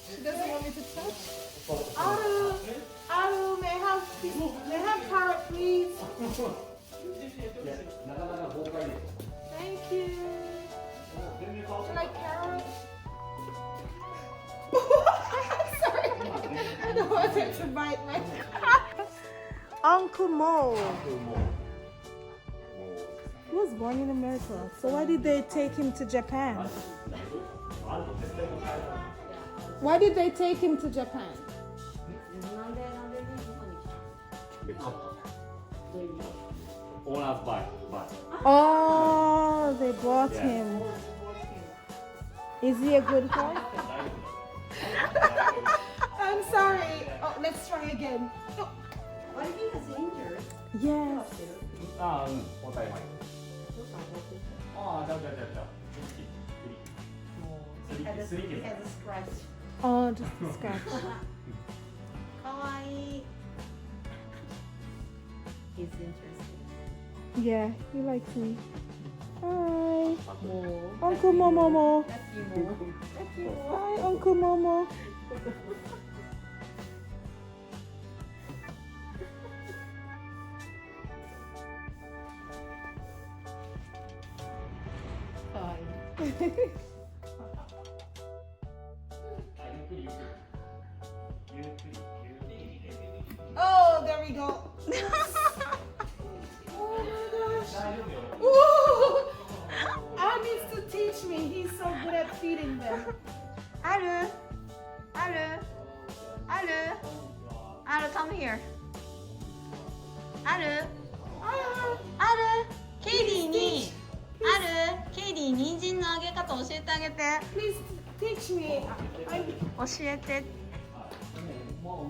She doesn't want me to touch. Aru, may I have carrot, please? Thank you. Would you like carrot? Sorry, I don't want him to bite my. Uncle Mo. He was born in America, so why did they take him to Japan? Why did they take him to Japan? Owners buy. Oh, they bought him. Is he a good horse? I'm sorry. Oh, let's try again. Oh. What if he was injured? Yes. お互い前。じゃあ。すり切る。 Has a scratch. Oh, just a scratch. Kawaii. He's interesting. Yeah, he likes me. Hi. Mo. Uncle Momo. That's you, Mo. That's you, Mo. Hi, Uncle Momo. Oh, there we go. Oh my gosh. Whoa. Al needs to teach me. He's so good at feeding them. Aru. Aru, come here. Aru.ケイディ人参の揚げ方教えてあげて。 Please teach me. 教えて。 Oh,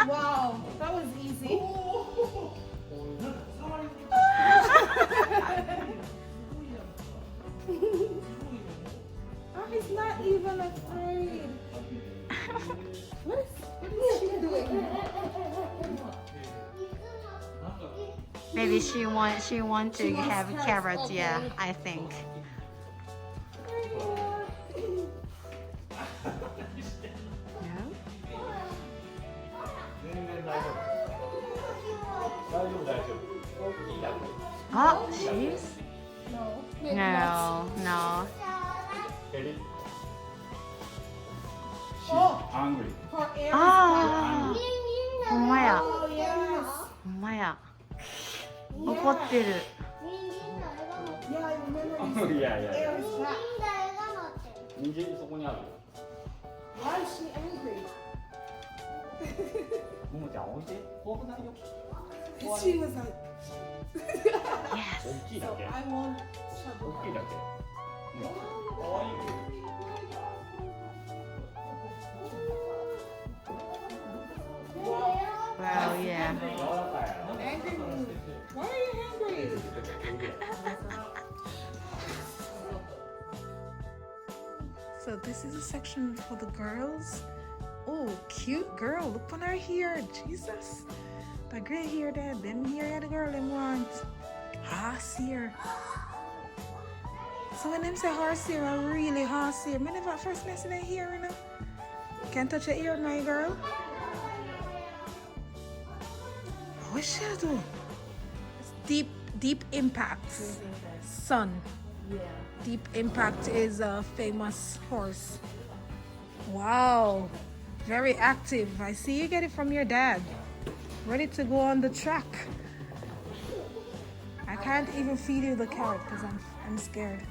wow, that was easy. Oh, he's not even afraid. What is she doing? Maybe she want to have carrots. Yeah, I think. Oh, she's No, maybe not. no. Oh, Angry. her ear is 아, 엄마야, Oh, yes. 엄마야.怒ってる. Yeah, I remember his ear is back. 人参そこにある。 Why is she angry? ももちゃん置いて。怖くないよ。 She was like, Yes. 大きいだ so け。 I won't 大 trouble きいだ her. け。ほら。可愛い。 Well, yeah. 柔らかい。 Angry mood. Why are you angry? So this is a section for the girls. Oh, cute girl. Look on her hair. Jesus. The gray hair there. Them hair the girl them want. Horse hair. So when them say horse hair, I really horse hair. I never first listen to hair, you know. Can't touch your ear, my girl. What should I do? It's deep impacts. Sun. Yeah. Deep Impact is a famous horse. Wow, very active. I see you get it from your dad. Ready to go on the track. I can't even feed you the carrot because I'm scared.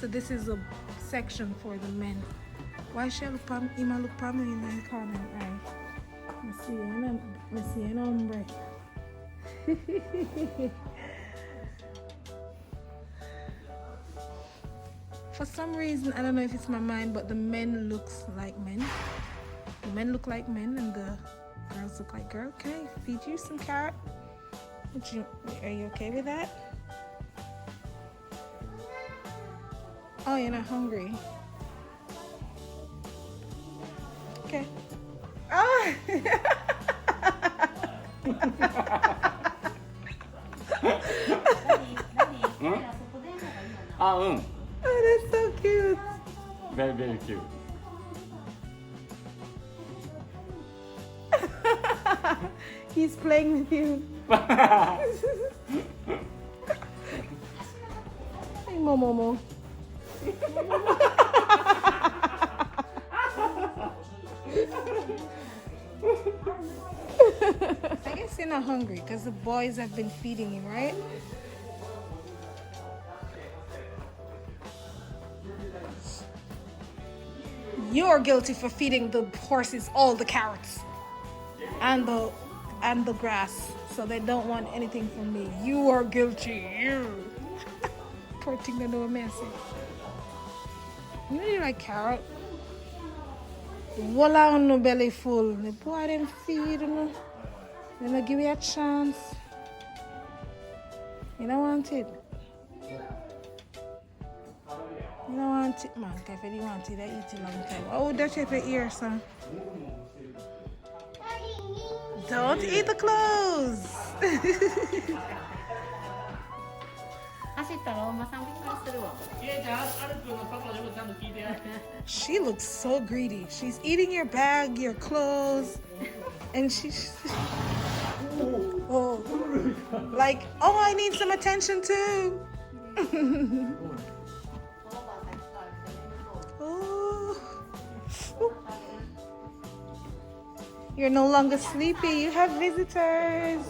So this is a section for the men. Why shall Ima look me in the corner eye? Me see an hombre. For some reason, I don't know if it's my mind, but the men looks like men. The men look like men and the girls look like girls. Can I feed you some carrot? Are you okay with that? Oh, you're not hungry. Okay. Ah! あ、うん。 Oh, that's so cute. Very, very cute. He's playing with you. Hey, Momo. I guess you're not hungry because the boys have been feeding you, right? You're guilty for feeding the horses all the carrots and the grass, so they don't want anything from me. You are guilty. You. Poor thing, they do a messy. You really like carrot? Voila on no belly full. The boy them feed, you know. They don't give you a chance. You don't want it. You don't want it, man. If you want it, I eat it a long time. Oh, that's your ear, son. Don't eat the clothes. 走ったらお馬さんびっくりするわ。 She looks so greedy. She's eating your bag, your clothes, and she's oh, like, oh, I need some attention too. Oh. You're no longer sleepy. You have visitors.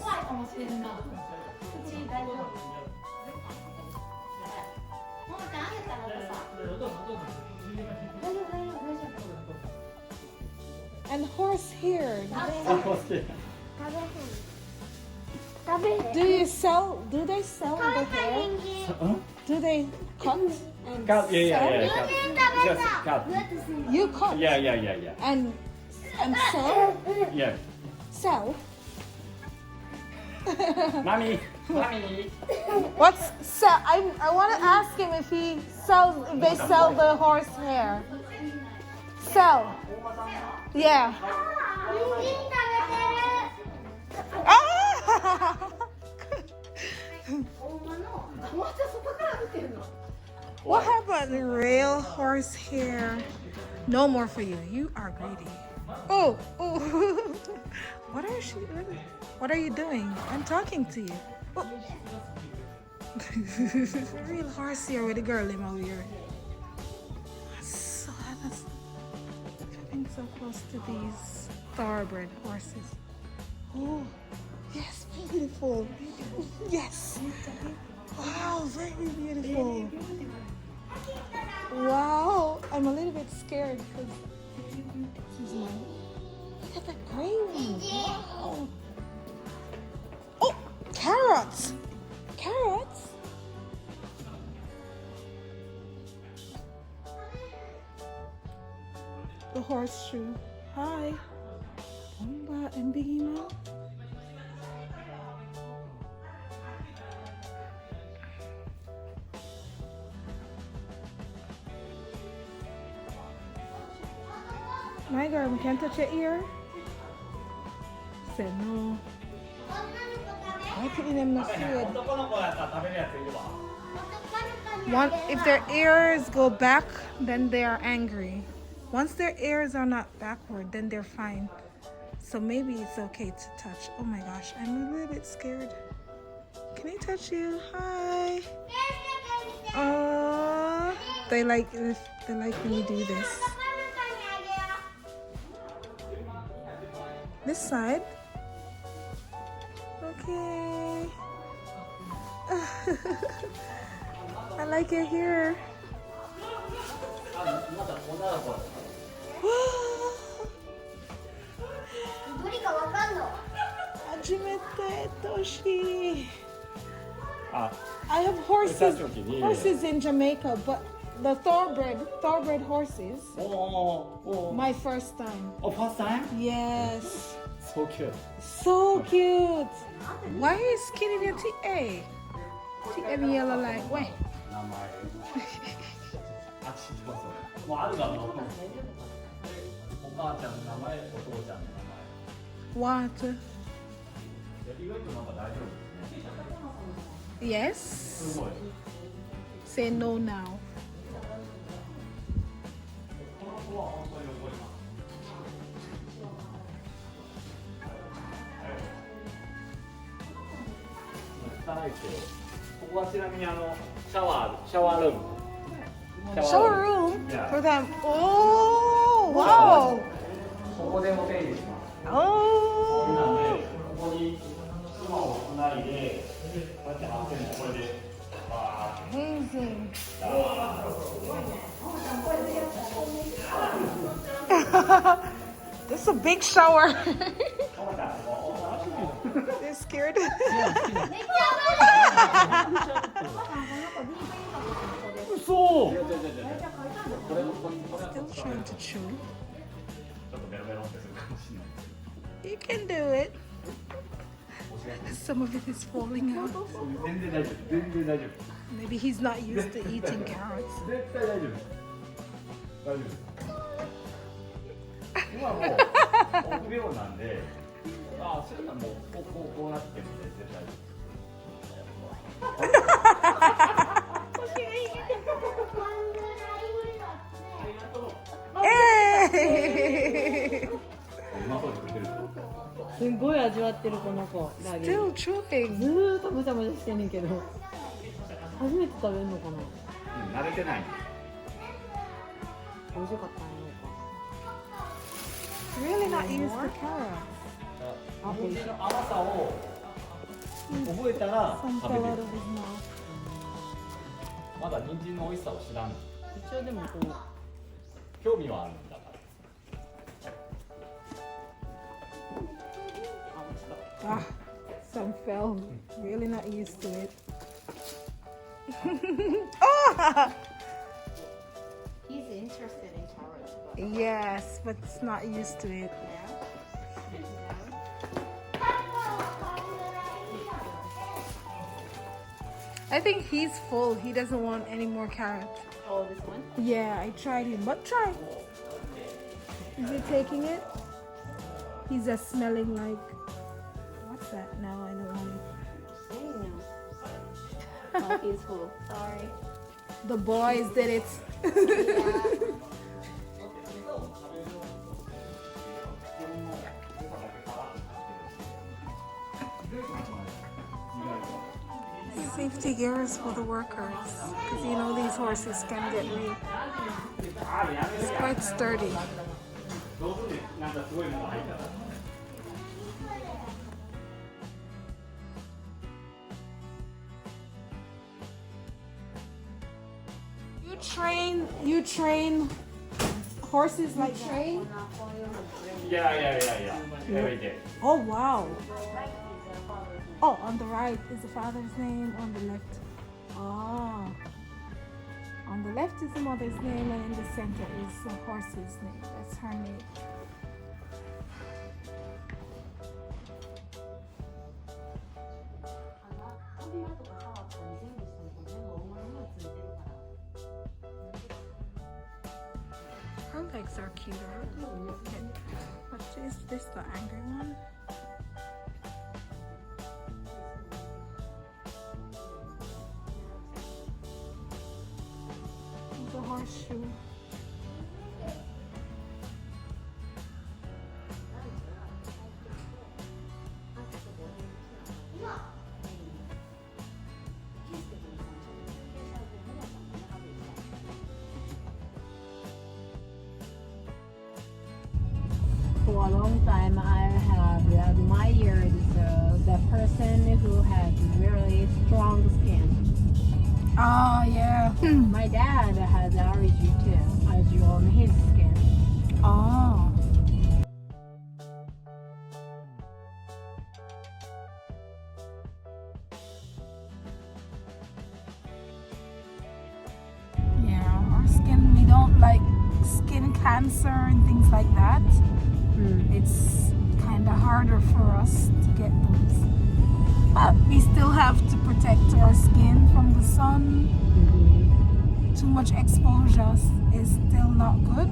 And horse here. Do they sell the hair? Do they cut and Cut, yeah, sell? cut. Just cut. You cut Yeah. and sell? Yeah. Sell? Mommy. What's sell? I want to ask him if he sells. If they sell the horse hair. Sell. Yeah. Ah! What happened? Real horse hair. No more for you. You are greedy. Oh. What are you doing? I'm talking to you. Oh. Real horse hair with the girl in my ear. So that's getting so close to these thoroughbred horses. Oh, yes, beautiful. Yes. Wow, very beautiful. Wow, I'm a little bit scared because this is mine. Look at that gray one. Wow. Oh, carrots. Carrots. The horseshoe. Hi. Bomba and Biggie Mo. My girl, we can't touch your ear. Said no. Why putting them in the food? If their ears go back, then they are angry. Once their ears are not backward, then they're fine. So maybe it's okay to touch. Oh my gosh, I'm a little bit scared. Can I touch you? Hi. Oh, they like when you do this. This side. Okay. I like it here. Hajimete Toshi. I have horses in Jamaica, but the thoroughbred horses. My first time. Oh, first time? Yes. So cute. So cute. Why is skinny your TA? TA yellow like when? What? Yes. say no now. Shower room Yeah. for them. Oh, wow. ここでお手入れします。 Oh. なので、ここに島をつないで、こうやって貼ってるの、これで。Amazing. This is a big shower. They're scared. So. Still trying to chew. You can do it. Some of it is falling out. 全然大丈夫、全然大丈夫。 Maybe he's not used to eating carrots. 絶対大丈夫。大丈夫。今もう臆病なんで、ああ、そういうのはもうこうなっても全然大丈夫。 Hey! うまそうに食ってる。すごい味わってるこの子。ダディ Still chewing. ずーっとむちゃむちゃしてんねんけど、初めて食べるのかな。慣れてない。美味しかったんやろうか。 Really not used to carrots. 人参の甘さを覚えたら Some 食べ fell て out る of。his mouth. まだ人参の美味しさを知らん。一応でもこう。興味はあるんだから。 Ah, some fell. Really not used to it. Ah! He's interested in carrots, but Yes, but it's not used to it. I think he's full. He doesn't want any more carrots. oh, this one. Yeah, I tried him, but try. Is he taking it? He's just smelling like. What's that? No, I don't want it. Oh, he's full. Sorry. The boys did it. Safety gears for the workers, because you know these horses can get really. It's quite sturdy. 上手になんかすごいのが入ったら。 You train horses like train? Yeah. Every day. Oh wow. Oh, on the right is the father's name, on the left. Oh. On the left is the mother's name, and in the center is the horse's name. That's her name. Her legs are cuter. But is this the angry one? The horseshoe. For a long time, I have admired the person who has really strong skin. Oh yeah. My dad has allergy too, allergy on his skin. Oh. Yeah, our skin, we don't like skin cancer and things like that. It's kind of harder for us to get those. But we still have to protect our skin from the sun. Too much exposure is still not good.